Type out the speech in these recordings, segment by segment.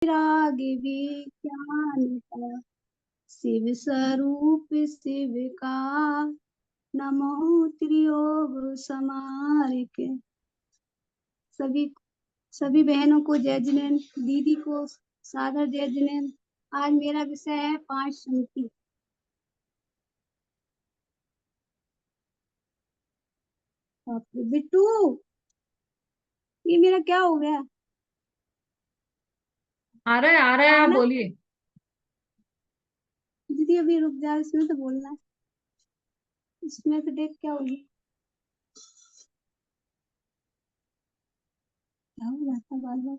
राग विज्ञान का, शिव स्वरूप शिव का, नमो त्रियोग समार्ग। सभी बहनों को जय जिनेन्द्र, दीदी को सादर जय जिनेन्द्र। आज मेरा विषय है 5 संगति। बिट्टू, ये मेरा क्या हो गया? आ रहा है, आप आना बोलिए। दीदी, अभी रुक जा, इसमें तो बोलना है। इसमें तो देख क्या होगी, क्या हो जाता बार बार।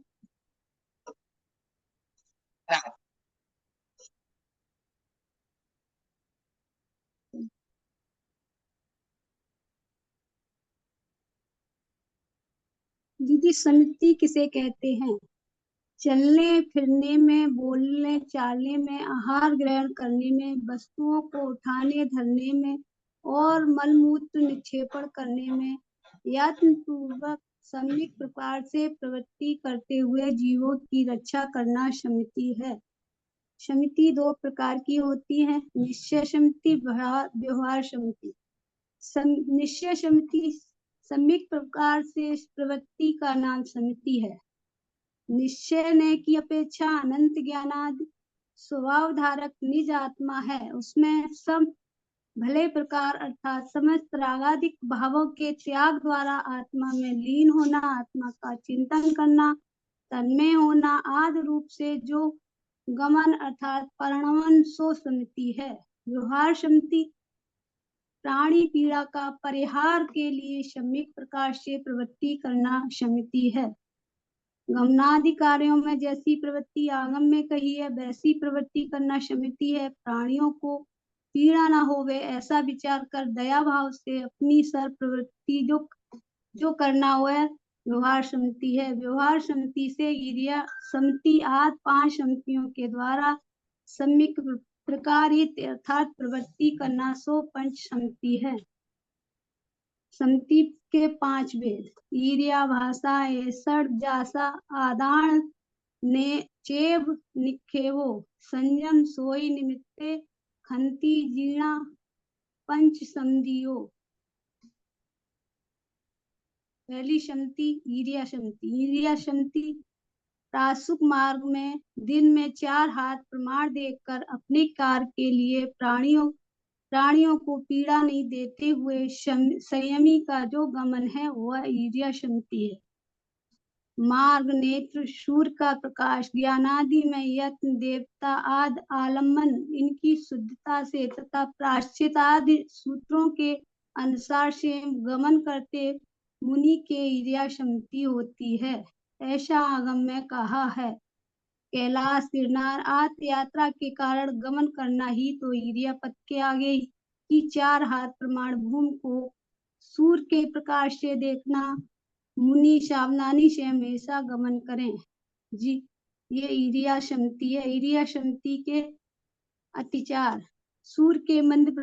दीदी, समिति किसे कहते हैं? चलने फिरने में, बोलने चालने में, आहार ग्रहण करने में, वस्तुओं को उठाने धरने में और मलमूत्र निक्षेपण करने में यत्नपूर्वक सम्यक प्रकार से प्रवृत्ति करते हुए जीवों की रक्षा करना समिति है। समिति 2 प्रकार की होती है, निश्चय समिति, व्यवहार समिति। निश्चय समिति सम्यक प्रकार से प्रवृत्ति का नाम समिति है। निश्चय ने की अपेक्षा अनंत ज्ञानादि स्वभाव धारक निज आत्मा है, उसमें सब भले प्रकार अर्थात समस्त रागादिक भावों के त्याग द्वारा आत्मा में लीन होना, आत्मा का चिंतन करना, तन्मय होना आदि रूप से जो गमन अर्थात परिणमन सो समिति है। व्यवहार समिति प्राणी पीड़ा का परिहार के लिए सम्यक प्रकार से प्रवृत्ति करना समिति है। गमनादि कार्यों में जैसी प्रवृत्ति आगम में कही है, वैसी प्रवृत्ति करना समिति है। प्राणियों को पीड़ा न होवे ऐसा विचार कर दया भाव से अपनी सर प्रवृत्ति जो करना हो है व्यवहार समिति है। व्यवहार समिति से ईर्ष्या समिति आदि 5 समितियों के द्वारा सम्यक प्रकार अर्थात प्रवृत्ति करना सो पंच समिति है। समिति के 5 भेद, ईर्ष्या, भाषा, ऐसड़, जासा, आदान, ने चेव, निखेवो, संयम, सोई, निमित्ते, खंती, जीर्णा, पंच समदियो। पहली समिति ईर्ष्या समिति। ईर्ष्या समिति प्रासुक मार्ग में दिन में 4 हाथ प्रमाण देखकर अपने कार्य के लिए प्राणियों को पीड़ा नहीं देते हुए संयमी का जो गमन है वह ईर्ष्या समिति है। मार्ग, नेत्र, सूर्य का प्रकाश, ज्ञानादि में यत्न, देवता आदि आलम्बन, इनकी शुद्धता से तथा प्राश्चित आदि सूत्रों के अनुसार से गमन करते मुनि के ईर्ष्या समिति होती है। ऐसा आगम में कहा है, कैलाश गिरनार आदि यात्रा के कारण गमन करना ही तो ईर्ष्या पथ के आगे की 4 हाथ प्रमाण भूमि को सूर्य के प्रकाश से देखना। मुनि सावधानी से हमेशा गमन करें। जी, ये ईर्ष्या समिति है। ईर्ष्या समिति के अतिचार, सूर्य के मंद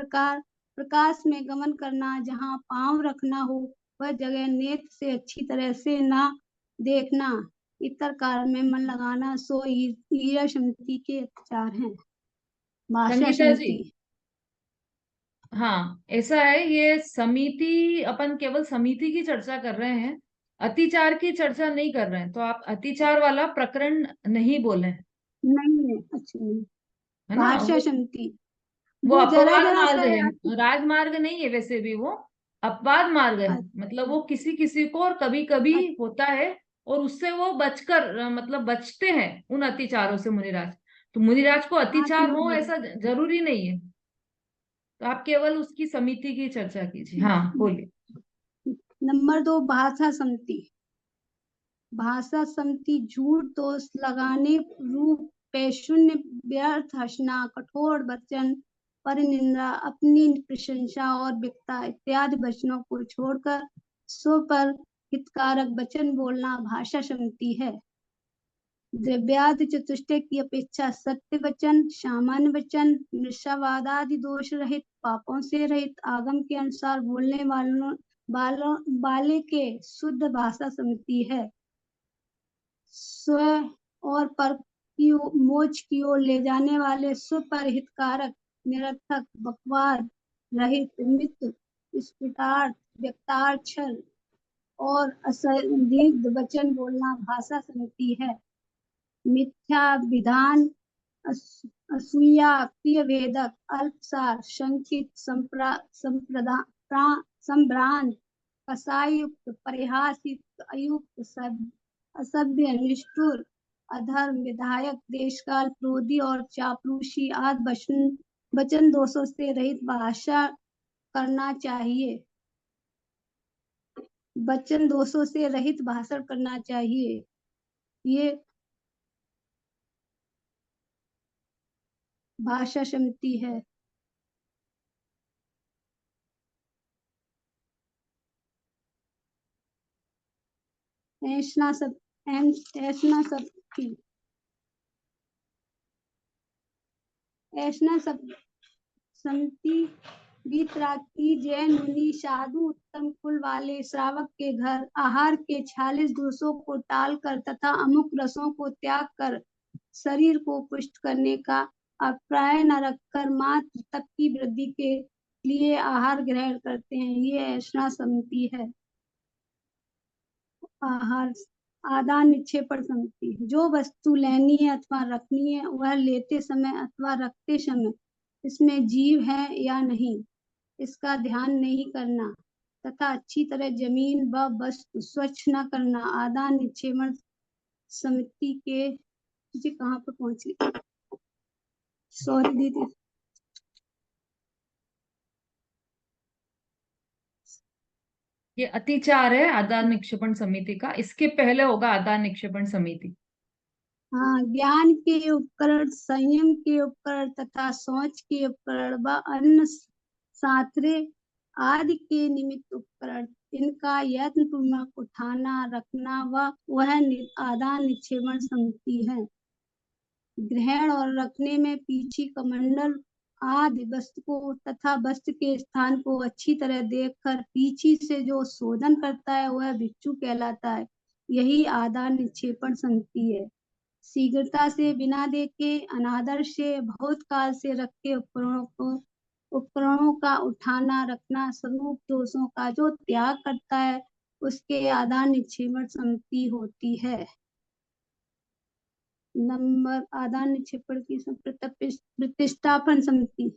प्रकाश में गमन करना, जहाँ पांव रखना हो वह जगह नेत्र से अच्छी तरह से ना देखना, इतर कार्य में मन लगाना, सो ईर्ष्या समिति के अतिचार हैं। भाषा संगीता जी, समिति। हाँ ऐसा है, ये समिति अपन केवल समिति की चर्चा कर रहे हैं, अतिचार की चर्चा नहीं कर रहे हैं, तो आप अतिचार वाला प्रकरण नहीं बोले, नहीं है, अच्छा नहीं। है ना। भाषा समिति वो वो जरा अपवाद जरा सा मार्ग है, है। राजमार्ग नहीं है, वैसे भी वो अपवाद मार्ग है। मतलब वो किसी किसी को और कभी कभी होता है, और उससे वो बचकर मतलब बचते हैं उन अतिचारों से मुनिराज। तो मुनिराज को हाँ अतिचार समझ हो गई। ऐसा जरूरी नहीं है, तो आप केवल उसकी समिति की चर्चा कीजिए। हाँ बोलिए। नंबर 2, भाषा समिति। भाषा समिति झूठ दोष लगाने, रूप पैशून्य, व्यर्थ हंसना, कठोर वचन, परनिंदा, अपनी प्रशंसा और विकता इत्यादि वचनों को छोड़कर स्व पर हितकारक वचन बोलना भाषा समिति है। द्रव्यादि चतुष्टय की अपेक्षा सत्य वचन, सामान्य वचन, मिर्षावाद आदि दोष रहित, पापों से रहित, आगम के अनुसार बोलने वाले के शुद्ध भाषा समिति है। स्व और पर मोक्ष की ओर ले जाने वाले सुपरहितकारक निरर्थक बकवाद रहित मित स्फुटार्थ व्यक्ताक्षर और असंदिग्ध वचन बोलना भाषा समिति है। मिथ्या विधान, असूया, प्रिय वेदक, अल्पसार, शंकित, संभ्रांत, कसायुक्त, परिहासयुक्त, अयुक्त, असभ्य, निष्ठुर, अधर्म, विधायक, देशकाल, क्रोधी और चापलूसी आदि वचन दोषों से रहित भाषा करना चाहिए। वचन दोषों से रहित भाषण करना चाहिए। ये भाषा समिति है। ऐसा सब समिति वितरागी जैन मुनि साधु उत्तम कुल वाले श्रावक के घर आहार के 46 दोषों को टालकर तथा अमुक रसों को त्याग कर शरीर को पुष्ट करने का अभिप्राय न रखकर मात्र तप की वृद्धि के लिए आहार ग्रहण करते हैं। ये ऐसा समिति है। आहार आदान निक्षेपण समिति, जो वस्तु लेनी है अथवा रखनी है वह लेते समय अथवा रखते समय इसमें जीव है या नहीं इसका ध्यान नहीं करना तथा अच्छी तरह जमीन व वस्तु स्वच्छ न करना आदान निक्षेपण समिति के जी कहाँ पर पहुंची सॉरी दीदी ये अतिचार है आदान निक्षेपण समिति का। इसके पहले होगा आदान निक्षेपण समिति। हाँ, ज्ञान के उपकरण, संयम के उपकरण तथा सोच के उपकरण व अन्य साथरे आदि के निमित्त उपकरण इनका यत्न पूर्वक उठाना रखना वह आदान निक्षेपण समिति है। ग्रहण और रखने में पीछी कमंडल आदि वस्तु को तथा वस्तु के स्थान को अच्छी तरह देखकर पीछी से जो शोधन करता है वह भिक्षु कहलाता है। यही आदान निक्षेपण समिति है। शीघ्रता से बिना देखे अनादर से बहुत काल से रखे उपकरणों का उठाना रखना स्वरूप दोषों का जो त्याग करता है उसके आदान निक्षेपण समिति होती है। नंबर आदान निक्षेपण की प्रतिष्ठापन समिति,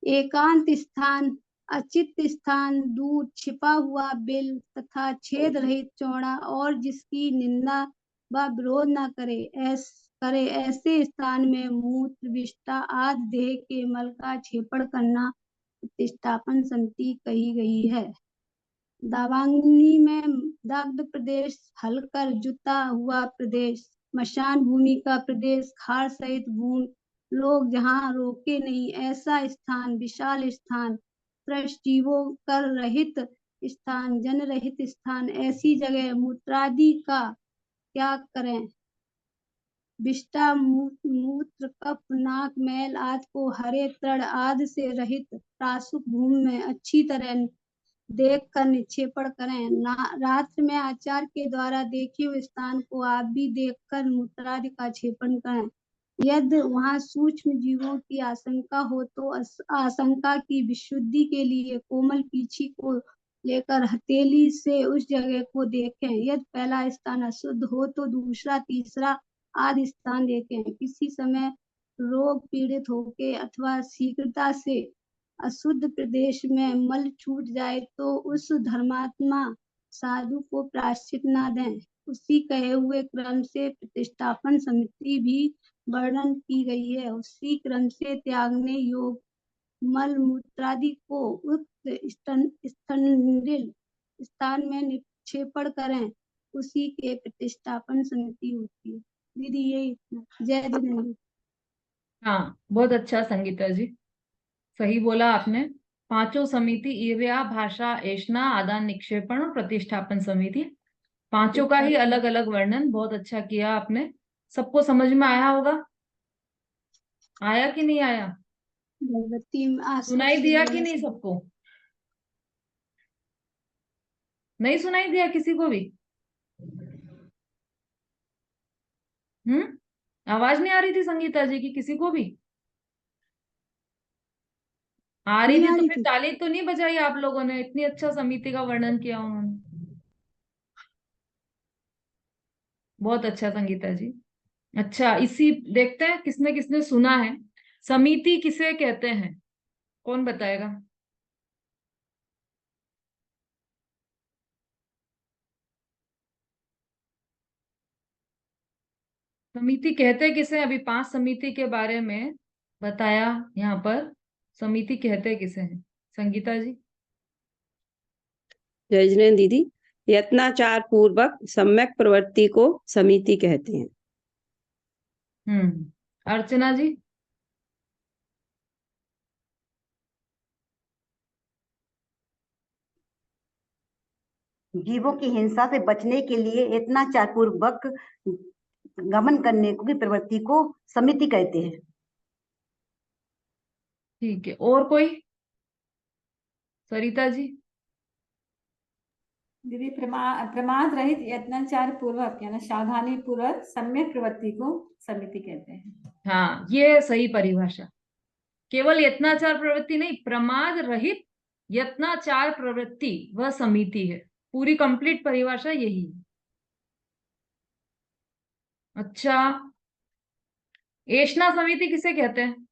एकांत स्थान, अचित स्थान, दूर छिपा हुआ बिल तथा छेद रहित चौड़ा और जिसकी निंदा व विरोध न करे ऐसे स्थान में मूत्र विष्ठा आदि देह के मल का क्षेपण करना प्रतिष्ठापन समिति कही गई है। दावाग्नि में दग्ध प्रदेश, हलकर जुता हुआ प्रदेश, मशान भूमि का प्रदेश, खार सहित भूमि, लोग जहाँ रोके नहीं ऐसा स्थान, विशाल स्थान, जीवों कर रहित स्थान, जन रहित स्थान, ऐसी जगह मूत्रादि का त्याग करें। विष्ठा, मूत्र, कफ, नाक, मैल आदि को हरे तृण आदि से रहित प्रासुक भूमि में अच्छी तरह देख कर निक्षेपण करें। रात्र में आचार के द्वारा देखे हुए स्थान को आप भी देखकर मूत्रादि का क्षेपण करें। यदि वहाँ सूक्ष्म जीवों की आशंका हो तो आशंका की विशुद्धि के लिए कोमल पीछी को लेकर हथेली से उस जगह को देखें। यदि पहला स्थान अशुद्ध हो तो दूसरा, तीसरा आदि स्थान देखें। किसी समय रोग पीड़ित होके अथवा शीघ्रता से अशुद्ध प्रदेश में मल छूट जाए तो उस धर्मात्मा साधु को प्रायश्चित न दें। उसी कहे हुए क्रम से प्रतिष्ठापन समिति भी वर्णन की गई है। उसी क्रम से त्यागने योग मल मूत्रादि को उक्त स्तनडिल स्थान में निक्षेपण करें। उसी के प्रतिष्ठापन समिति होती है। दीदी यही जय दीदी। हाँ, बहुत अच्छा संगीता जी, सही बोला आपने। पांचों समिति ईर्ष्या, भाषा, ऐष्णा, आदान निक्षेपण और प्रतिष्ठापन समिति, पांचों का ही अलग अलग वर्णन बहुत अच्छा किया आपने। सबको समझ में आया होगा? आया कि नहीं आया? सुनाई दिया कि नहीं सबको? नहीं सुनाई दिया किसी को भी? आवाज नहीं आ रही थी संगीता जी की किसी को भी? आ रही नहीं थी आ तो रही फिर थी। ताली तो नहीं बजाई आप लोगों ने, इतनी अच्छा समिति का वर्णन किया उन्होंने। बहुत अच्छा संगीता जी। अच्छा, इसी देखते हैं किसने किसने सुना है। समिति किसे कहते हैं, कौन बताएगा? समिति कहते किसे? अभी 5 समिति के बारे में बताया यहाँ पर। समिति कहते किसे हैं संगीता जी? जय जिनेन्द्र दीदी, यत्नाचार पूर्वक सम्यक प्रवृत्ति को समिति कहते हैं। अर्चना जी? जीवों की हिंसा से बचने के लिए यत्नाचार पूर्वक गमन करने की प्रवृत्ति को समिति कहते हैं। ठीक है, और कोई? सरिता जी? दीदी प्रमाद रहित यत्नाचार पूर्वक यानी सावधानी पूर्वक सम्यक प्रवृत्ति को समिति कहते हैं। हाँ, ये सही परिभाषा। केवल यत्नाचार प्रवृत्ति नहीं, प्रमाद रहित यत्नाचार प्रवृत्ति वह समिति है। पूरी कंप्लीट परिभाषा यही है। अच्छा, एषणा समिति किसे कहते हैं?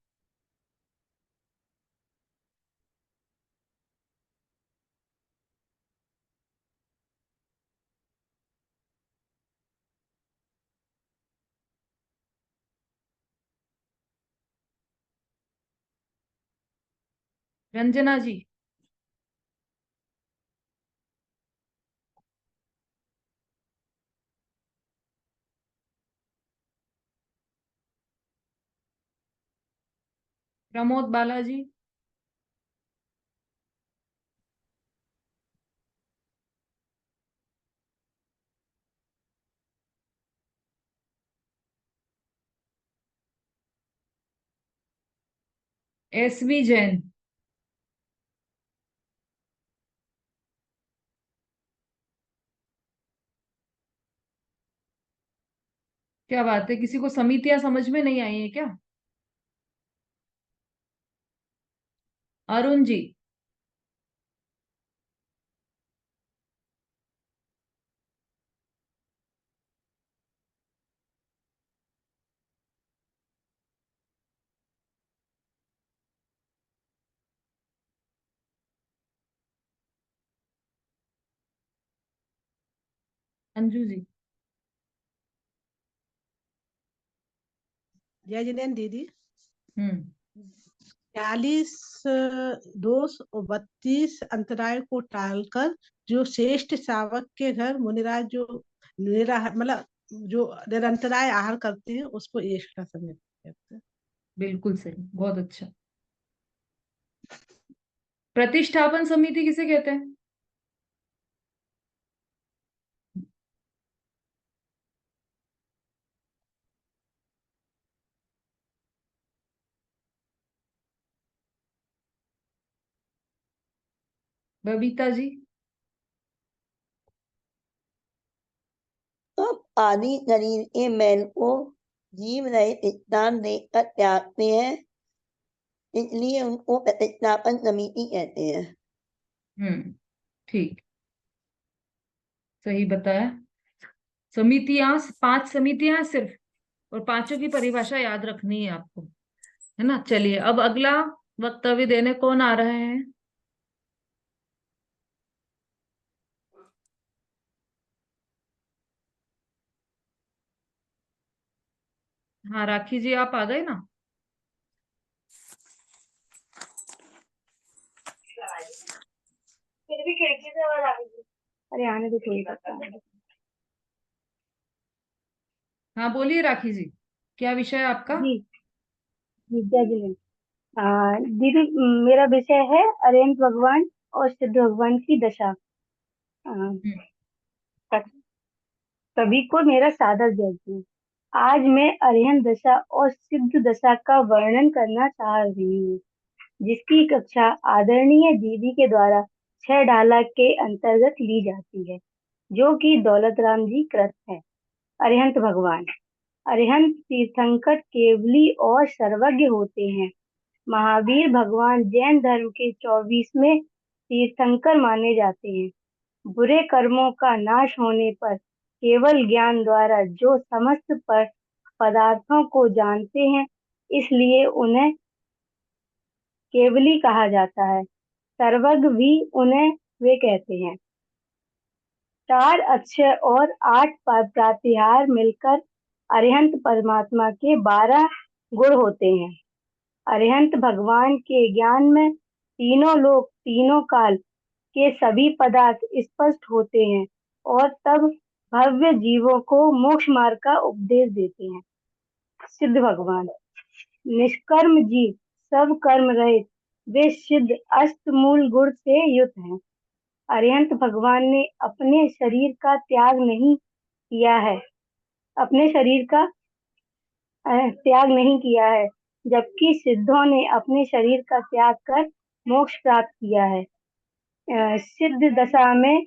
रंजना जी? प्रमोद बालाजी? एसवी जैन? क्या बात है, किसी को समितियां समझ में नहीं आई है क्या? अरुण जी? अंजू जी? जय जिनेन्द्र दीदी, हम्म 40 दोष और 32 अंतराय को टालकर जो श्रेष्ठ शावक के घर मुनिराज जो मतलब जो निरंतराय आहार करते हैं उसको एष्ठा समिति कहते हैं। बिल्कुल सही, बहुत अच्छा। प्रतिष्ठापन समिति किसे कहते हैं? बबीता जी? अब आदि शरीर के मैल को जीव रहित स्थान देकर त्यागते हैं, इसलिए उनको प्रतिष्ठापन समिति कहते हैं। ठीक, सही बताया। समितियां 5 समितियां सिर्फ, और पांचों की परिभाषा याद रखनी है आपको, है ना? चलिए, अब अगला वक्तव्य देने कौन आ रहे हैं? हाँ, राखी जी आप आ गए ना? फिर भी खिड़की से आवाज आ रही है। अरे आने दो थोड़ी देर। हाँ, बोलिए राखी जी, क्या विषय है आपका? जी जी, जय जिनेन्द्र। दीदी, मेरा विषय है अरिहंत भगवान और सिद्ध भगवान की दशा। आ, सभी को मेरा सादर जय जी। आज मैं अरिहंत दशा और सिद्ध दशा का वर्णन करना चाह रही हूँ, जिसकी कक्षा आदरणीय दीदी के द्वारा 6 डाला के अंतर्गत ली जाती है, जो कि दौलत राम जी कृत है। अरिहंत भगवान। अरिहंत तीर्थंकर केवली और सर्वज्ञ होते हैं। महावीर भगवान जैन धर्म के 24वें तीर्थंकर माने जाते हैं। बुरे कर्मों का नाश होने पर केवल ज्ञान द्वारा जो समस्त पदार्थों को जानते हैं, इसलिए उन्हें केवली कहा जाता है। सर्वज्ञ भी उन्हें वे कहते हैं। 4 अक्षय और 8 प्रातिहार मिलकर अरिहंत परमात्मा के 12 गुण होते हैं। अरिहंत भगवान के ज्ञान में तीनों लोक, तीनों काल के सभी पदार्थ स्पष्ट होते हैं और तब भव्य जीवों को मोक्ष मार्ग का उपदेश देते हैं। सिद्ध भगवान निष्कर्म जीव, सब कर्म रहित, वे सिद्ध अष्टमूल गुण से युक्त हैं। अरिहंत भगवान ने अपने शरीर का त्याग नहीं किया है, जबकि सिद्धों ने अपने शरीर का त्याग कर मोक्ष प्राप्त किया है। सिद्ध दशा में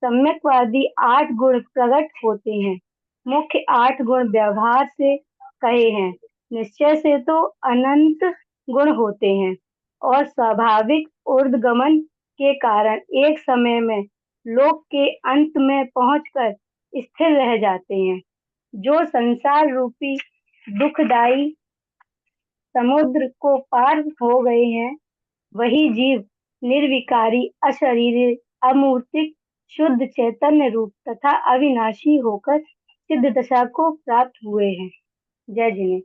सम्यकवादी 8 गुण प्रकट होते हैं। मुख्य 8 गुण व्यवहार से कहे हैं, निश्चय से तो अनंत गुण होते हैं और स्वाभाविक ऊर्ध्वगमन के कारण एक समय में लोक के अंत में पहुंचकर स्थिर रह जाते हैं। जो संसार रूपी दुखदायी समुद्र को पार हो गए हैं, वही जीव निर्विकारी, अशरीरी, अमूर्तिक, शुद्ध चैतन्य रूप तथा अविनाशी होकर सिद्ध दशा को प्राप्त हुए हैं। जय जिने।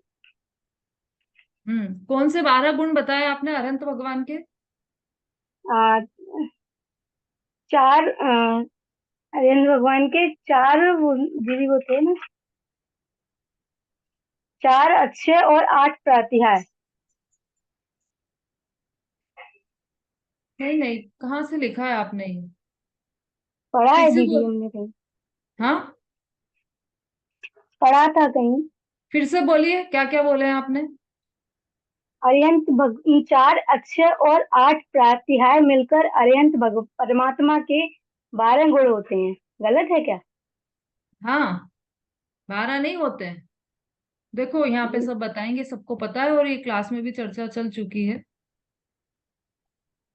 कौन से 12 गुण बताए आपने अरिहंत भगवान के? 4 अरिहंत भगवान के 4 दीदी वो थे ना, 4 अक्षय और 8 प्रातिहार। नहीं, कहाँ से लिखा है आपने ये? पढ़ा है फिर से दीदी बोल। हमने कहीं, हाँ, पढ़ा था कहीं। फिर से बोलिए, क्या क्या बोले हैं आपने? अरिहंत 4 अक्षय और 8 प्रातिहार मिलकर अरिहंत परमात्मा के 12 गुण होते हैं। गलत है क्या? हाँ, 12 नहीं होते हैं। देखो यहाँ पे सब बताएंगे, सबको पता है और ये क्लास में भी चर्चा चल चुकी है।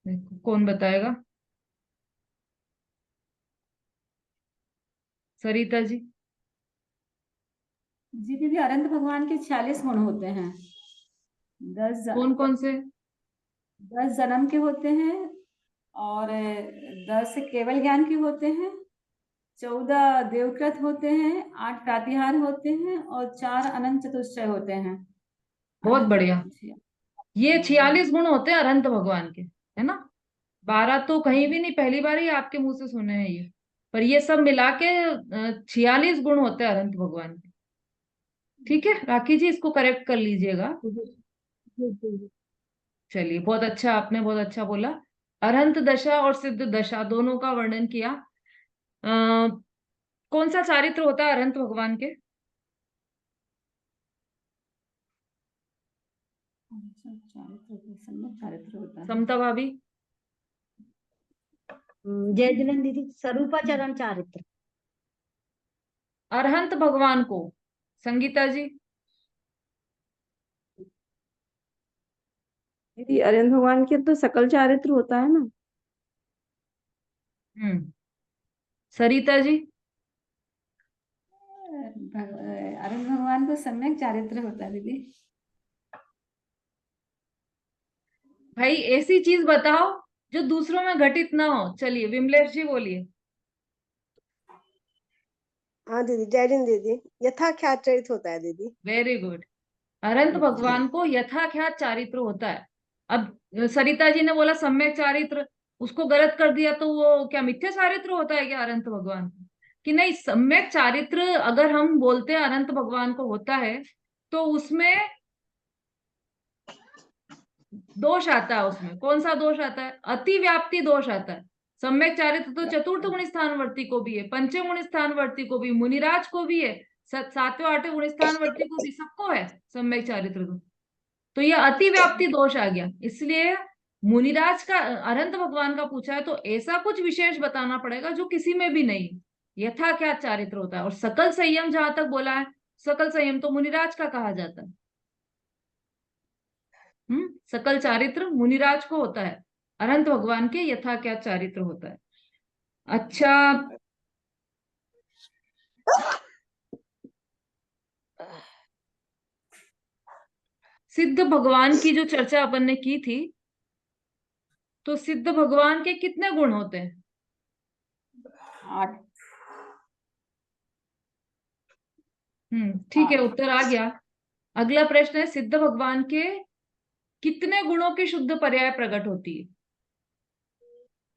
देखो कौन बताएगा? सरिता जी। जी दीदी, अनंत भगवान के 46 गुण होते हैं। 10 कौन कौन से? 10 जन्म के होते हैं और 10 केवल ज्ञान के होते हैं, 14 देवकृत होते हैं, 8 प्रातिहार होते हैं और 4 अनंत चतुष्टय होते हैं। बहुत बढ़िया। ये 46 गुण होते हैं अनंत भगवान के, है ना? 12 तो कहीं भी नहीं, पहली बार ही आपके मुंह से सुने हैं ये। पर ये सब मिला के 46 गुण होते हैं अनंत भगवान के। ठीक है राखी जी, इसको करेक्ट कर लीजिएगा। चलिए, बहुत अच्छा, आपने बहुत अच्छा बोला। अरहंत दशा और सिद्ध दशा दोनों का वर्णन किया। कौन सा चारित्र होता है अरहंत भगवान के? चारित्र होता है। समता भाभी। जय जिनेन्द्र दीदी, स्वरूपाचरण चारित्र। अरहंत भगवान को संगीता जी। अरिहंत भगवान के तो सकल चारित्र होता है ना। सरिता जी। अरहंत भगवान को सम्यक चारित्र होता है दीदी। भाई ऐसी चीज बताओ जो दूसरों में घटित ना हो। चलिए विमलेश जी बोलिए। हाँ दीदी, जय जिन दीदी, यथाख्यात चरित्र होता है दीदी। Very good. अरहंत भगवान को यथाख्यात चारित्र होता है। अब सरिता जी ने बोला सम्यक चारित्र, उसको गलत कर दिया तो वो क्या मिथ्या चारित्र होता है क्या अरहंत भगवान को? कि नहीं, सम्यक चारित्र अगर हम बोलते हैं अनंत भगवान को होता है तो उसमें दोष आता है। उसमें कौन सा दोष आता है? अति व्याप्ति दोष आता है। सम्यक चारित्र तो चतुर्थ गुण स्थानवर्ती को भी है, पंचम गुण स्थानवर्ती को भी, मुनिराज को भी है, 7वें 8वें गुण स्थानवर्ती को भी, सबको है सम्यक चारित्र। तो यह अति व्याप्ति दोष आ गया। इसलिए मुनिराज का अरहंत भगवान का पूछा है तो ऐसा कुछ विशेष बताना पड़ेगा जो किसी में भी नहीं। यथा क्या चारित्र होता है। और सकल संयम जहां तक बोला है, सकल संयम तो मुनिराज का कहा जाता है। सकल चारित्र मुनिराज को होता है, अनंत भगवान के यथा क्या चारित्र होता है। अच्छा, सिद्ध भगवान की जो चर्चा अपन ने की थी, तो सिद्ध भगवान के कितने गुण होते हैं? 8। ठीक है, उत्तर आ गया। अगला प्रश्न है, सिद्ध भगवान के कितने गुणों की शुद्ध पर्याय प्रकट होती है?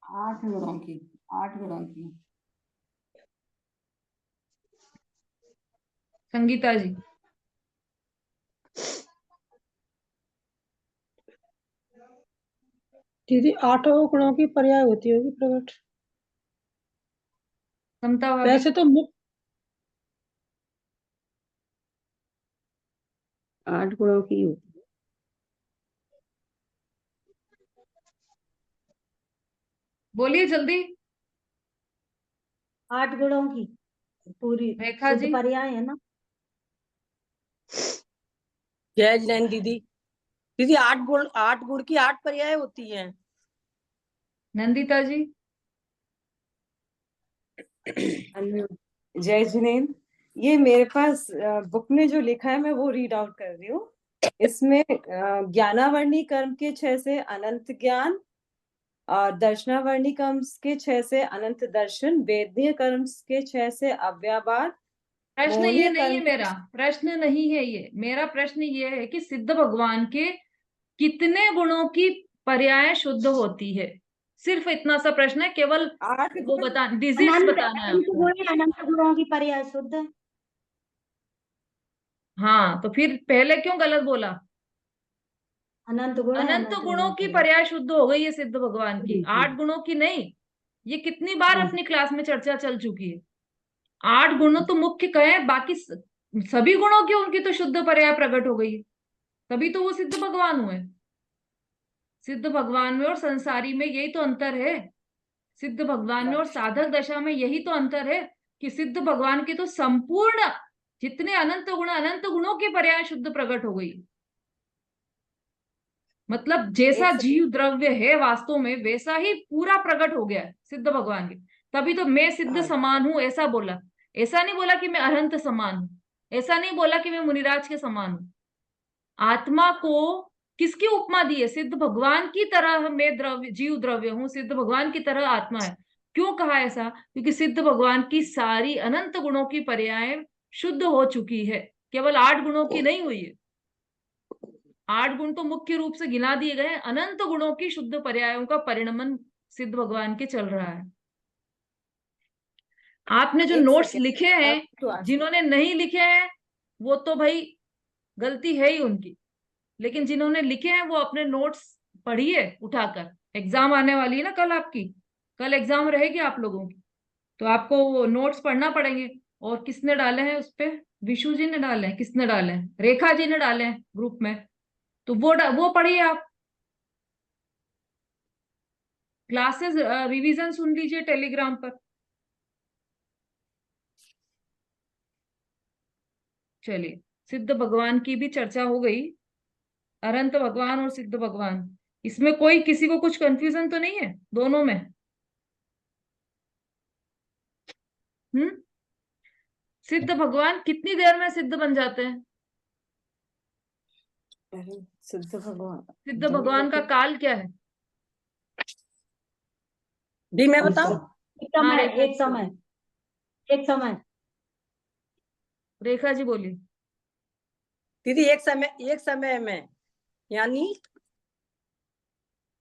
8 गुणों की, 8 गुणों की। संगीता जी। दीदी 8 गुणों की पर्याय होती होगी प्रकट। समता भाभी। वैसे तो मुख्य 8 गुणों की होती है। बोलिए जल्दी। 8 गुणों की पूरी रेखा शुद्ध जी। पर्याय है ना। जय जैन दीदी। दीदी 8 गुण की 8 पर्याय होती हैं। नंदिता जी। जय जिनेन्द्र, ये मेरे पास बुक में जो लिखा है मैं वो रीड आउट कर रही हूँ। इसमें ज्ञानावर्णी कर्म के 6 से अनंत ज्ञान, दर्शनावर्णी कर्म के 6 से अनंत दर्शन, वेदनीय कर्म के 6 से अव्याबाद। प्रश्न ये नहीं है मेरा, प्रश्न नहीं है ये मेरा प्रश्न ये है कि सिद्ध भगवान के कितने गुणों की पर्याय शुद्ध होती है, सिर्फ इतना सा प्रश्न है। केवल 8 वो बता, डिजिट्स बताना है आपको। अनंत गुणों की पर्याय शुद्ध है। हाँ, तो फिर पहले क्यों गलत बोला? अनंत गुण है, अनंत गुणों की पर्याय शुद्ध हो गई है सिद्ध भगवान की, 8 गुणों की नहीं। ये कितनी बार अपनी क्लास में चर्चा चल चुकी है। 8 गुण तो मुख्य कहे, बाकी सभी गुणों की उनकी तो शुद्ध पर्याय प्रकट हो गई है, तभी तो वो सिद्ध भगवान हुए। सिद्ध भगवान में और संसारी में यही तो अंतर है। सिद्ध भगवान में और साधक दशा में यही तो अंतर है कि सिद्ध भगवान के तो संपूर्ण जितने अनंत गुणों की पर्याय शुद्ध प्रकट हो गई। मतलब जैसा जीव द्रव्य है वास्तव में वैसा ही पूरा प्रकट हो गया है सिद्ध भगवान के। तभी तो मैं सिद्ध समान हूं ऐसा बोला। ऐसा नहीं बोला कि मैं अनंत समान हूं, ऐसा नहीं बोला कि मैं मुनिराज के समान हूं। आत्मा को किसकी उपमा दी है? सिद्ध भगवान की तरह मैं द्रव्य, जीव द्रव्य हूं, सिद्ध भगवान की तरह आत्मा है। क्यों कहा ऐसा? क्योंकि सिद्ध भगवान की सारी अनंत गुणों की पर्याय शुद्ध हो चुकी है, केवल 8 गुणों की नहीं हुई है। 8 गुण तो मुख्य रूप से गिना दिए गए, अनंत गुणों की शुद्ध पर्यायों का परिणमन सिद्ध भगवान के चल रहा है। आपने जो नोट्स लिखे हैं, जिन्होंने नहीं लिखे हैं वो तो भाई गलती है ही उनकी, लेकिन जिन्होंने लिखे हैं वो अपने नोट्स पढ़िए उठाकर। एग्जाम आने वाली है ना कल आपकी, कल एग्जाम रहेगी आप लोगों की, तो आपको वो नोट्स पढ़ना पड़ेंगे। और किसने डाले हैं उस पे? विशु जी ने डाले हैं, किसने डाले हैं? रेखा जी ने डाले हैं ग्रुप में, तो वो पढ़िए आप। क्लासेस रिवीजन सुन लीजिए टेलीग्राम पर। चलिए, सिद्ध भगवान की भी चर्चा हो गई, अनंत भगवान और सिद्ध भगवान, इसमें कोई किसी को कुछ कंफ्यूजन तो नहीं है दोनों में? सिद्ध भगवान कितनी देर में सिद्ध बन जाते हैं? सिद्ध भगवान का काल क्या है? दी मैं बताऊं? एक समय रेखा जी बोलिए। दीदी एक समय में, यानी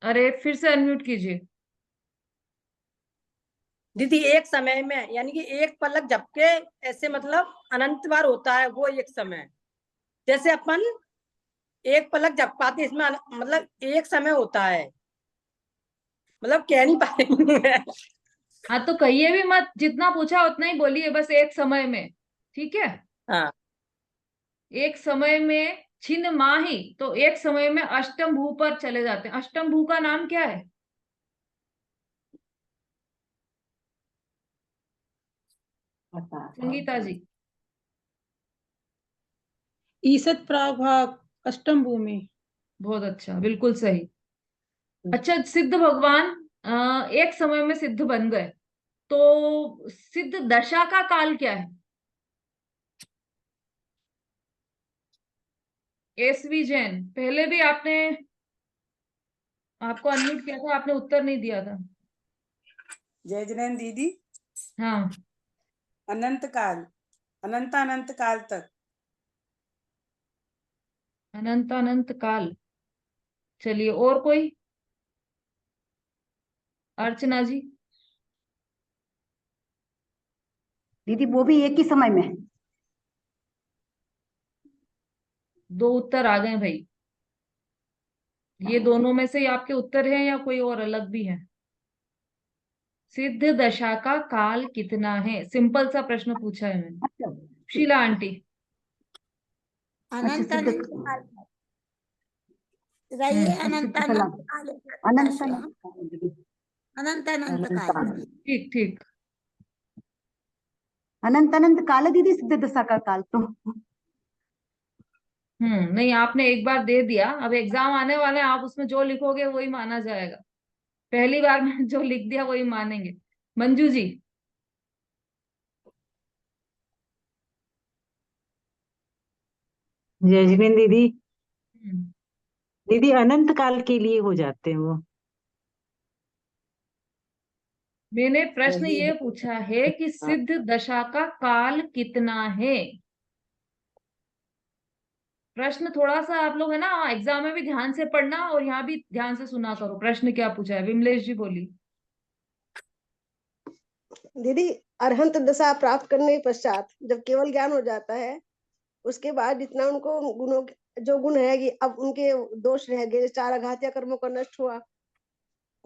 अरे फिर से अनम्यूट कीजिए। दीदी एक समय में यानी कि एक पलक झपके ऐसे, मतलब अनंत बार होता है वो एक समय। जैसे अपन एक पलक झपकाते इसमें मतलब एक समय होता है, मतलब कह नहीं पाएंगे। हाँ तो कहिए भी मत, जितना पूछा उतना ही बोलिए, बस एक समय में, ठीक है? हाँ, एक समय में छिन्न माही, तो एक समय में अष्टम भू पर चले जाते हैं। अष्टम भू का नाम क्या है? संगीता जी। ईसत प्राभाग अष्टम भूमि। बहुत अच्छा, बिल्कुल सही। अच्छा, सिद्ध भगवान एक समय में सिद्ध बन गए, तो सिद्ध दशा का काल क्या है? एसवी जैन, पहले भी आपने, आपको अनम्यूट किया था, आपने उत्तर नहीं दिया था। जय जैन दीदी। हाँ, अनंत काल, अनंत अनंत काल तक। अनंत अनंत काल। चलिए, और कोई? अर्चना जी। दीदी वो भी एक ही समय में। दो उत्तर आ गए भाई। ये दोनों में से ही आपके उत्तर हैं या कोई और अलग भी है? सिद्ध दशा का काल कितना है? सिंपल सा प्रश्न पूछा है मैंने। शीला आंटी। अनंत अनंत काल अनंत अनंत काल अनंत अनंत काल। ठीक ठीक। अनंत अनंत काल है दीदी सिद्ध दशा का काल तो। नहीं, आपने एक बार दे दिया, अब एग्जाम आने वाले हैं, आप उसमें जो लिखोगे वही माना जाएगा। पहली बार में जो लिख दिया वही मानेंगे। मंजू जी। जजमेन दीदी। दीदी अनंत काल के लिए हो जाते हैं वो। मैंने प्रश्न ये पूछा है कि सिद्ध दशा का काल कितना है। प्रश्न थोड़ा सा आप लोग है ना एग्जाम में भी ध्यान से पढ़ना और यहाँ भी ध्यान से सुना करो। प्रश्न क्या पूछा है? विमलेश जी बोली। दीदी अरहंत दशा प्राप्त करने के पश्चात जब केवल ज्ञान हो जाता है, उसके बाद जितना उनको गुणों जो गुण है कि अब उनके दोष रह गए, 4 अघातिया कर्मों का नष्ट हुआ,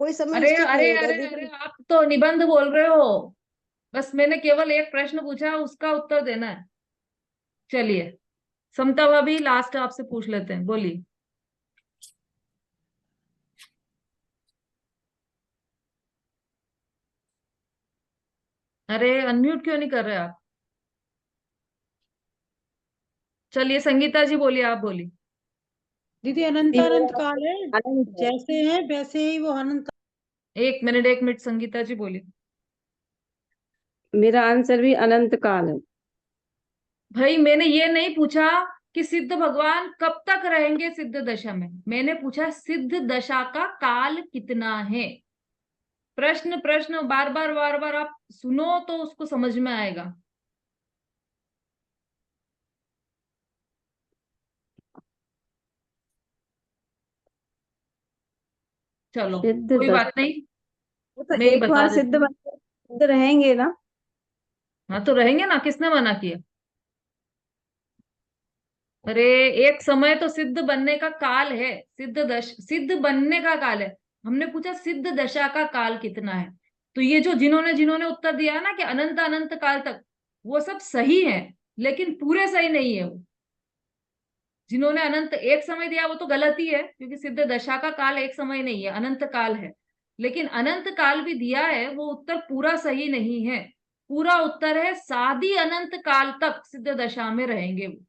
कोई समय अरे निश्चित अरे नहीं होता अरे दीदी। अरे, आप तो निबंध बोल रहे हो। बस मैंने केवल एक प्रश्न पूछा, उसका उत्तर देना है। चलिए, समता भाभी लास्ट आपसे पूछ लेते हैं, बोलिए। अरे अनम्यूट क्यों नहीं कर रहे आप? चलिए संगीता जी बोलिए, आप बोलिए। दीदी अनंत अनंत काल है, जैसे है वैसे ही वो अनंत। एक मिनट संगीता जी बोलिए। मेरा आंसर भी अनंत काल है। भाई मैंने ये नहीं पूछा कि सिद्ध भगवान कब तक रहेंगे सिद्ध दशा में, मैंने पूछा सिद्ध दशा का काल कितना है। प्रश्न प्रश्न बार बार आप सुनो तो उसको समझ में आएगा। चलो कोई बात नहीं, वो तो मैं ही एक बता बार देती हूँ। सिद्ध रहेंगे ना। हाँ तो रहेंगे ना, किसने मना किया? अरे एक समय तो सिद्ध बनने का काल है, सिद्ध बनने का काल है। हमने पूछा सिद्ध दशा का काल कितना है। तो ये जो जिन्होंने जिन्होंने उत्तर दिया है ना कि अनंत अनंत काल तक, वो सब सही है, लेकिन पूरे सही नहीं है वो। जिन्होंने अनंत एक समय दिया वो तो गलत ही है, क्योंकि सिद्ध दशा का काल एक समय नहीं है, अनंत काल है। लेकिन अनंत काल भी दिया है, वो उत्तर पूरा सही नहीं है। पूरा उत्तर है सादी अनंत काल तक सिद्ध दशा में रहेंगे वो।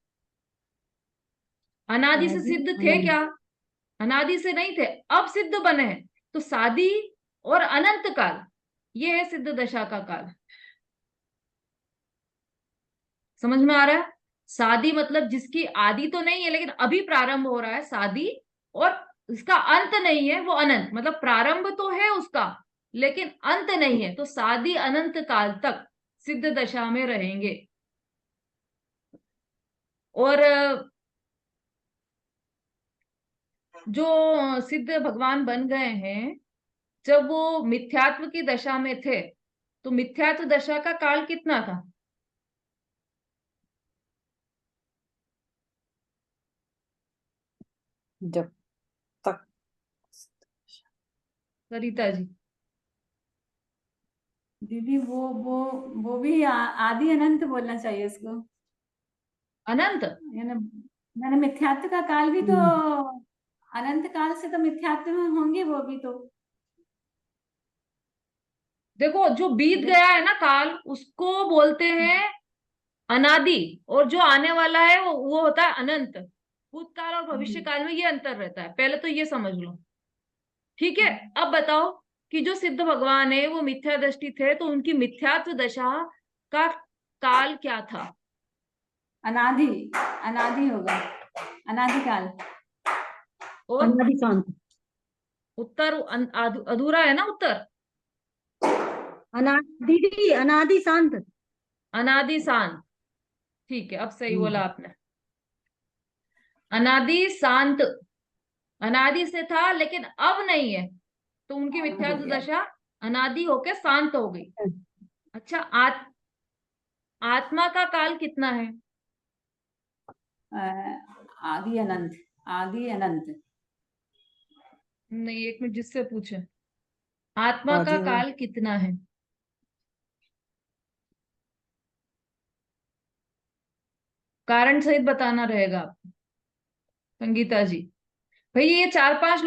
अनादि से सिद्ध थे क्या? अनादि से नहीं थे, अब सिद्ध बने हैं। तो सादी और अनंत काल, ये है सिद्ध दशा का काल। समझ में आ रहा है? सादी मतलब जिसकी आदि तो नहीं है लेकिन अभी प्रारंभ हो रहा है, सादी। और इसका अंत नहीं है, वो अनंत, मतलब प्रारंभ तो है उसका लेकिन अंत नहीं है। तो सादी अनंत काल तक सिद्ध दशा में रहेंगे। और जो सिद्ध भगवान बन गए हैं, जब वो मिथ्यात्व की दशा में थे, तो मिथ्यात्व दशा का काल कितना था? जब तक। सरिता जी। दीदी वो भी आदि अनंत बोलना चाहिए उसको। अनंत मैंने मिथ्यात्व का काल भी तो अनंत काल से तो मिथ्यात्व में होंगे वो भी तो। देखो जो बीत गया है ना काल, उसको बोलते हैं अनादि, और जो आने वाला है वो होता है अनंत। भूतकाल और भविष्य काल में ये अंतर रहता है, पहले तो ये समझ लो। ठीक है, अब बताओ कि जो सिद्ध भगवान है वो मिथ्या दृष्टि थे, तो उनकी मिथ्यात्व दशा का काल क्या था? अनादि, अनादि होगा, अनादि काल। और अनादि शांत। उत्तर अधूरा है ना उत्तर। दीदी अनादि शांत। अनादि शांत, ठीक है, अब सही बोला आपने। अनादि शांत, अनादि से था लेकिन अब नहीं है, तो उनकी मिथ्यात्व दशा अनादि होके शांत हो गई। अच्छा, आत्मा का काल कितना है? आदि अनंत, आदि अनंत। नहीं, एक मिनट, जिससे पूछे आत्मा का काल कितना है? कारण सहित बताना रहेगा आपको। संगीता जी, भाई ये 4-5